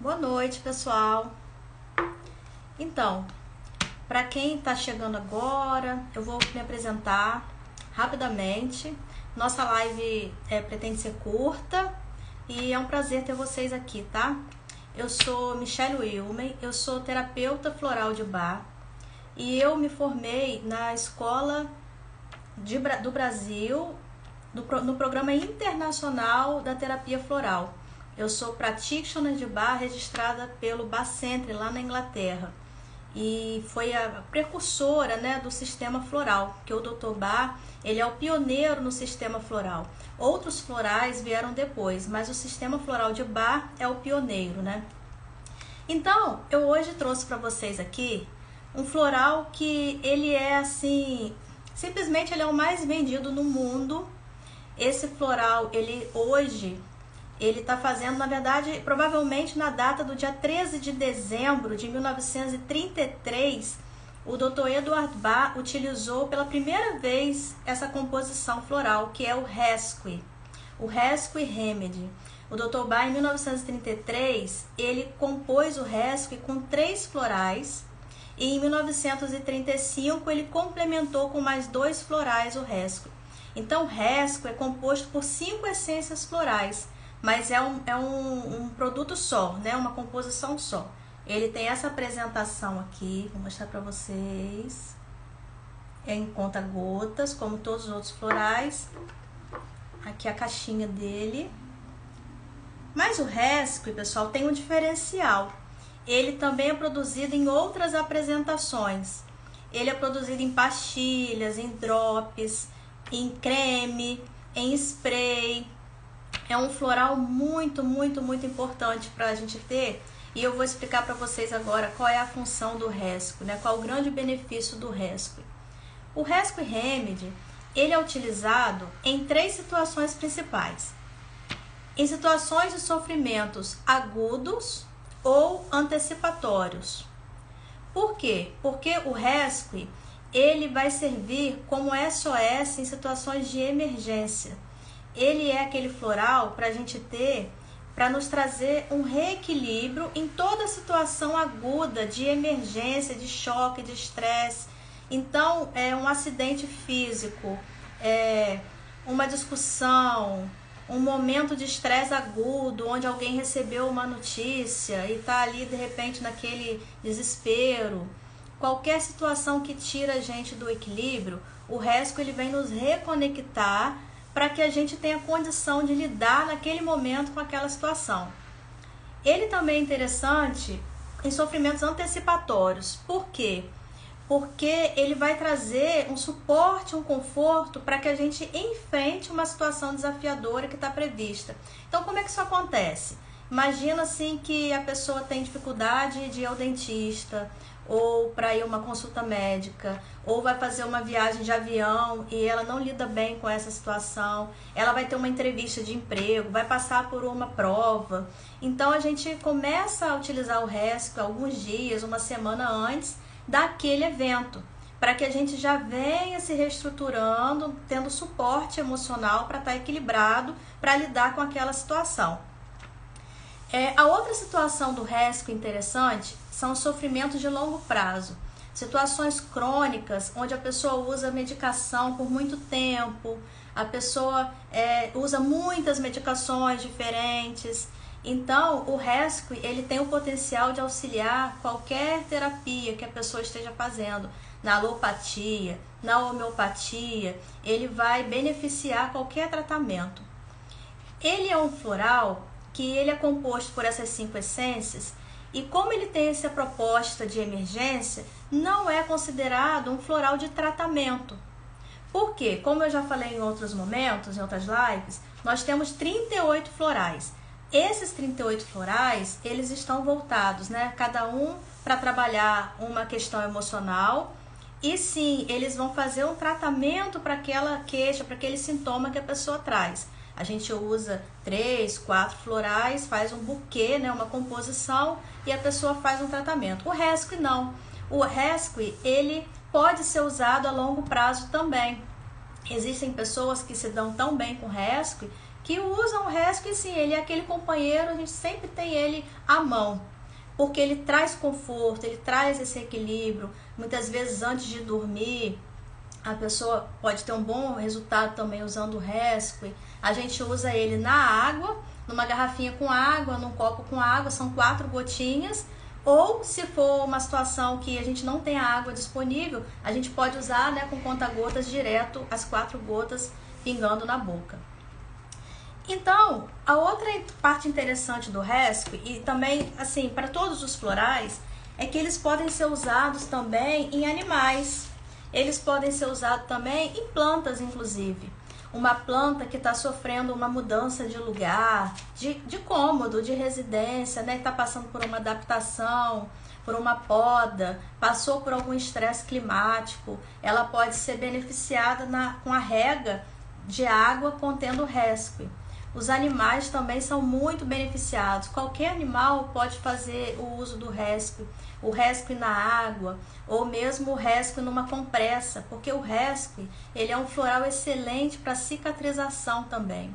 Boa noite, pessoal. Então, para quem está chegando agora, eu vou me apresentar rapidamente. Nossa live pretende ser curta e é um prazer ter vocês aqui, tá? Eu sou Michelle Wilmen, eu sou terapeuta floral de Bach e eu me formei na Escola do Brasil, no Programa Internacional da Terapia Floral. Eu sou practitioner de Bach registrada pelo Bach Center lá na Inglaterra e foi a precursora, né, do sistema floral, que o Dr. Bach, ele é o pioneiro no sistema floral. Outros florais vieram depois, mas o sistema floral de Bach é o pioneiro, né? Então, eu hoje trouxe para vocês aqui um floral que ele é assim, simplesmente ele é o mais vendido no mundo. Esse floral, ele está fazendo, na verdade, provavelmente na data do dia 13 de dezembro de 1933, o Dr. Eduard Bach utilizou pela primeira vez essa composição floral, que é o Rescue Remedy. O Dr. Bach, em 1933, ele compôs o Rescue com 3 florais, e em 1935 ele complementou com mais 2 florais o Rescue. Então, o Rescue é composto por 5 essências florais, mas é um produto só, né? Uma composição só. Ele tem essa apresentação aqui, vou mostrar para vocês. É em conta-gotas, como todos os outros florais. Aqui a caixinha dele. Mas o Rescue, pessoal, tem um diferencial. Ele também é produzido em outras apresentações. Ele é produzido em pastilhas, em drops, em creme, em spray. É um floral muito importante para a gente ter, e eu vou explicar para vocês agora qual é a função do Rescue, né? Qual o grande benefício do Rescue. O Rescue Remedy, ele é utilizado em 3 situações principais. Em situações de sofrimentos agudos ou antecipatórios. Por quê? Porque o Rescue, ele vai servir como SOS em situações de emergência. Ele é aquele floral para a gente ter, para nos trazer um reequilíbrio em toda situação aguda de emergência, de choque, de estresse. Então, é um acidente físico, uma discussão, um momento de estresse agudo, onde alguém recebeu uma notícia e está ali de repente naquele desespero. Qualquer situação que tira a gente do equilíbrio, o Rescue ele vem nos reconectar para que a gente tenha condição de lidar naquele momento com aquela situação. Ele também é interessante em sofrimentos antecipatórios. Por quê? Porque ele vai trazer um suporte, um conforto para que a gente enfrente uma situação desafiadora que está prevista. Então, como é que isso acontece? Imagina assim que a pessoa tem dificuldade de ir ao dentista, ou para ir a uma consulta médica, ou vai fazer uma viagem de avião e ela não lida bem com essa situação, ela vai ter uma entrevista de emprego, vai passar por uma prova. Então a gente começa a utilizar o Rescue alguns dias, uma semana antes daquele evento, para que a gente já venha se reestruturando, tendo suporte emocional para estar equilibrado, para lidar com aquela situação. A outra situação do Rescue interessante são os sofrimentos de longo prazo. Situações crônicas, onde a pessoa usa medicação por muito tempo, a pessoa usa muitas medicações diferentes. Então, o Rescue ele tem o potencial de auxiliar qualquer terapia que a pessoa esteja fazendo. Na alopatia, na homeopatia, ele vai beneficiar qualquer tratamento. Ele é um floral que ele é composto por essas 5 essências, e como ele tem essa proposta de emergência, não é considerado um floral de tratamento. Por quê? Como eu já falei em outros momentos, em outras lives, nós temos 38 florais. Esses 38 florais, eles estão voltados, né? Cada um para trabalhar uma questão emocional, e sim, eles vão fazer um tratamento para aquela queixa, para aquele sintoma que a pessoa traz. A gente usa 3, 4 florais, faz um buquê, né, uma composição, e a pessoa faz um tratamento. O Rescue não. O Rescue, ele pode ser usado a longo prazo também. Existem pessoas que se dão tão bem com Rescue que usam o rescue e sim, ele é aquele companheiro, a gente sempre tem ele à mão, porque ele traz conforto, ele traz esse equilíbrio. Muitas vezes antes de dormir, a pessoa pode ter um bom resultado também usando o rescue. A gente usa ele na água, numa garrafinha com água, num copo com água, são 4 gotinhas. Ou se for uma situação que a gente não tem a água disponível, a gente pode usar, né, com conta-gotas direto, as 4 gotas pingando na boca. Então, a outra parte interessante do rescue, e também assim para todos os florais, é que eles podem ser usados também em animais. Eles podem ser usados também em plantas, inclusive. Uma planta que está sofrendo uma mudança de lugar, de cômodo, de residência, né? Está passando por uma adaptação, por uma poda, passou por algum estresse climático, ela pode ser beneficiada com a rega de água contendo rescue. Os animais também são muito beneficiados. Qualquer animal pode fazer o uso do rescue, o rescue na água, ou mesmo o rescue numa compressa, porque o rescue ele é um floral excelente para cicatrização também.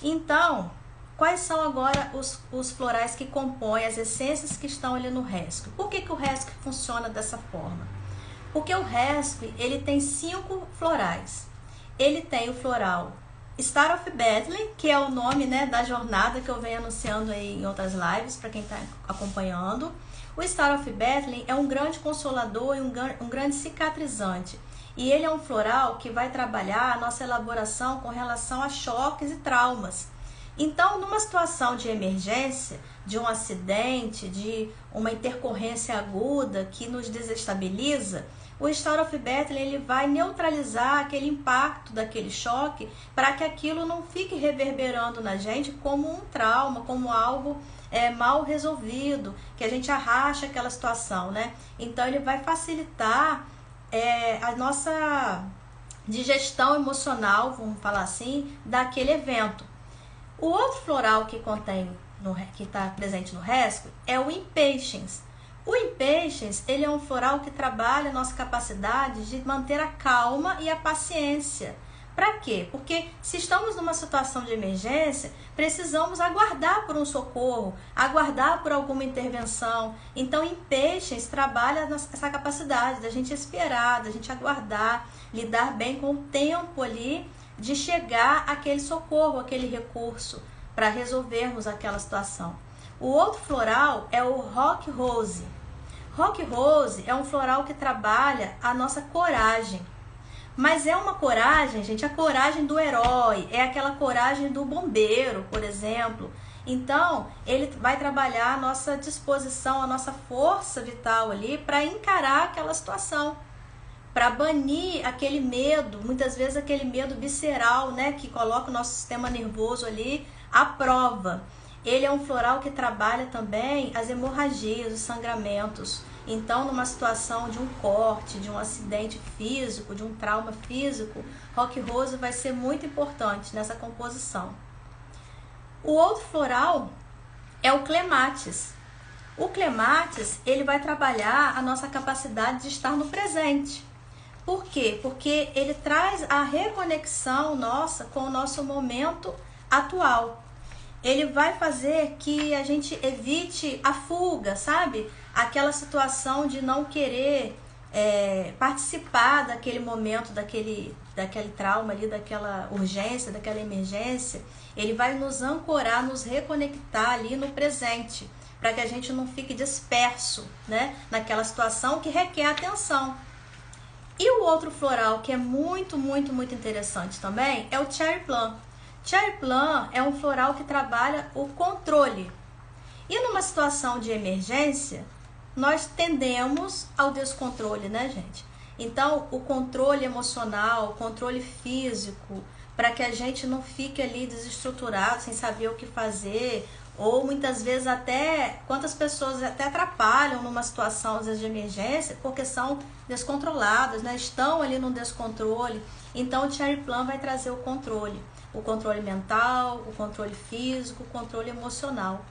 Então, quais são agora os florais que compõem, as essências que estão ali no rescue? Por que o rescue funciona dessa forma? Porque o rescue ele tem 5 florais. Ele tem o floral Star of Bethlehem, que é o nome, né, da jornada que eu venho anunciando aí em outras lives, para quem está acompanhando. O Star of Bethlehem é um grande consolador e um grande cicatrizante. E ele é um floral que vai trabalhar a nossa elaboração com relação a choques e traumas. Então, numa situação de emergência, de um acidente, de uma intercorrência aguda que nos desestabiliza, o Star of Bethlehem ele vai neutralizar aquele impacto daquele choque para que aquilo não fique reverberando na gente como um trauma, como algo mal resolvido, que a gente arracha aquela situação, né? Então ele vai facilitar a nossa digestão emocional, vamos falar assim, daquele evento. O outro floral que que está presente no rescue é o Impatience. O Impatience, ele é um floral que trabalha a nossa capacidade de manter a calma e a paciência. Para quê? Porque se estamos numa situação de emergência, precisamos aguardar por um socorro, aguardar por alguma intervenção. Então, Impatience trabalha essa capacidade da gente esperar, da gente aguardar, lidar bem com o tempo ali de chegar aquele socorro, aquele recurso, para resolvermos aquela situação. O outro floral é o Rock Rose. Rock Rose é um floral que trabalha a nossa coragem. Mas é uma coragem, gente, a coragem do herói, é aquela coragem do bombeiro, por exemplo. Então, ele vai trabalhar a nossa disposição, a nossa força vital ali para encarar aquela situação, para banir aquele medo, muitas vezes aquele medo visceral, né, que coloca o nosso sistema nervoso ali à prova. Ele é um floral que trabalha também as hemorragias, os sangramentos. Então, numa situação de um corte, de um acidente físico, de um trauma físico, Rock Rose vai ser muito importante nessa composição. O outro floral é o Clematis. O Clematis, ele vai trabalhar a nossa capacidade de estar no presente. Por quê? Porque ele traz a reconexão nossa com o nosso momento atual. Ele vai fazer que a gente evite a fuga, sabe? Aquela situação de não querer participar daquele momento, daquele trauma ali, daquela urgência, daquela emergência. Ele vai nos ancorar, nos reconectar ali no presente, para que a gente não fique disperso, né? Naquela situação que requer atenção. E o outro floral que é muito, muito, muito interessante também é o Cherry Plum. Cherry Plum é um floral que trabalha o controle. E numa situação de emergência, nós tendemos ao descontrole, né, gente? Então, o controle emocional, o controle físico, para que a gente não fique ali desestruturado, sem saber o que fazer, ou muitas vezes até, quantas pessoas até atrapalham numa situação às vezes, de emergência, porque são descontroladas, né? Estão ali no descontrole. Então, o Cherry Plum vai trazer o controle mental, o controle físico, o controle emocional.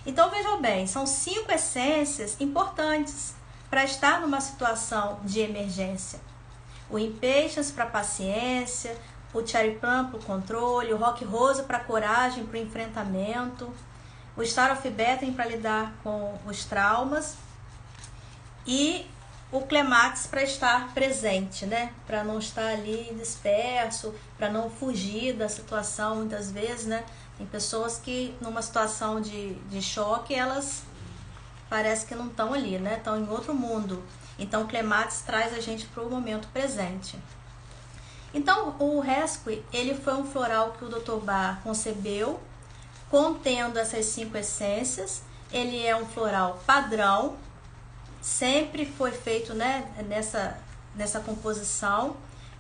Então, vejam bem, são 5 essências importantes para estar numa situação de emergência. O Impatience para paciência, o Cherry Plum para o controle, o Rock Rose para coragem, para o enfrentamento, o Star of Bethany para lidar com os traumas e o Clematis para estar presente, né? Para não estar ali disperso, para não fugir da situação muitas vezes, né? Tem pessoas que numa situação de choque, elas parece que não estão ali, né? Estão em outro mundo. Então o Clematis traz a gente para o momento presente. Então o Rescue, ele foi um floral que o Dr. Bach concebeu, contendo essas 5 essências. Ele é um floral padrão, sempre foi feito, né, nessa composição.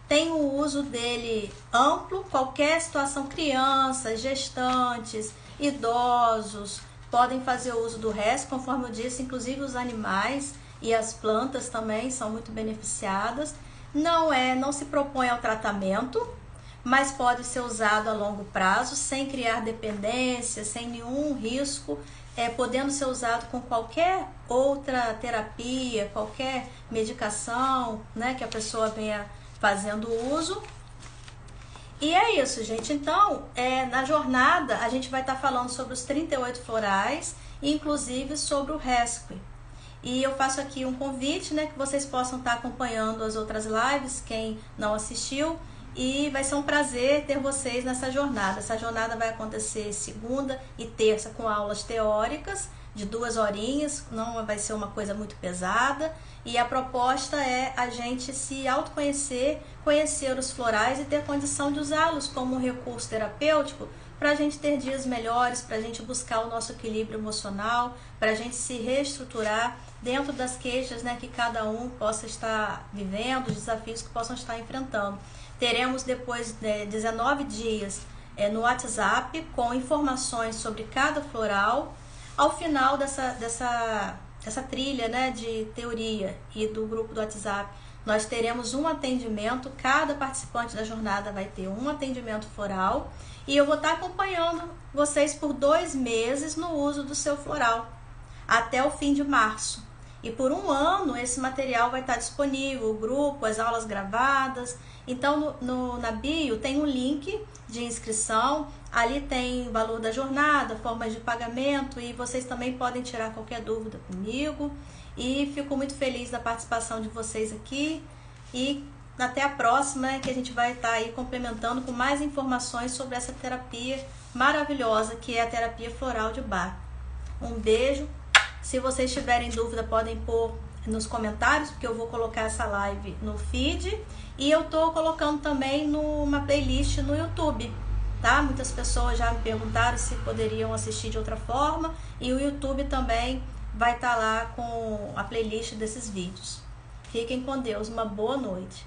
Tem o uso dele amplo, qualquer situação, crianças, gestantes, idosos, podem fazer uso do Rescue, conforme eu disse, inclusive os animais e as plantas também são muito beneficiadas. Não se propõe ao tratamento, mas pode ser usado a longo prazo, sem criar dependência, sem nenhum risco, podendo ser usado com qualquer outra terapia, qualquer medicação, né, que a pessoa venha fazendo uso. E é isso, gente. Então, na jornada, a gente vai estar falando sobre os 38 florais, inclusive sobre o Rescue. E eu faço aqui um convite, né, que vocês possam estar acompanhando as outras lives, quem não assistiu, e vai ser um prazer ter vocês nessa jornada. Essa jornada vai acontecer segunda e terça com aulas teóricas de 2 horinhas, não vai ser uma coisa muito pesada, e a proposta é a gente se autoconhecer, conhecer os florais e ter condição de usá-los como um recurso terapêutico para a gente ter dias melhores, para a gente buscar o nosso equilíbrio emocional, para a gente se reestruturar dentro das queixas, né, que cada um possa estar vivendo, os desafios que possam estar enfrentando. Teremos depois 19 dias no WhatsApp com informações sobre cada floral. Ao final dessa trilha, né, de teoria e do grupo do WhatsApp, nós teremos um atendimento, cada participante da jornada vai ter um atendimento floral e eu vou estar acompanhando vocês por 2 meses no uso do seu floral, até o fim de março. E por 1 ano esse material vai estar disponível, o grupo, as aulas gravadas. Então na bio tem um link de inscrição, ali tem o valor da jornada, formas de pagamento e vocês também podem tirar qualquer dúvida comigo. E fico muito feliz da participação de vocês aqui e até a próxima, que a gente vai estar aí complementando com mais informações sobre essa terapia maravilhosa que é a terapia floral de Bach. Um beijo. Se vocês tiverem dúvida, podem pôr nos comentários, porque eu vou colocar essa live no feed. E eu tô colocando também numa playlist no YouTube, tá? Muitas pessoas já me perguntaram se poderiam assistir de outra forma. E o YouTube também vai estar lá com a playlist desses vídeos. Fiquem com Deus. Uma boa noite.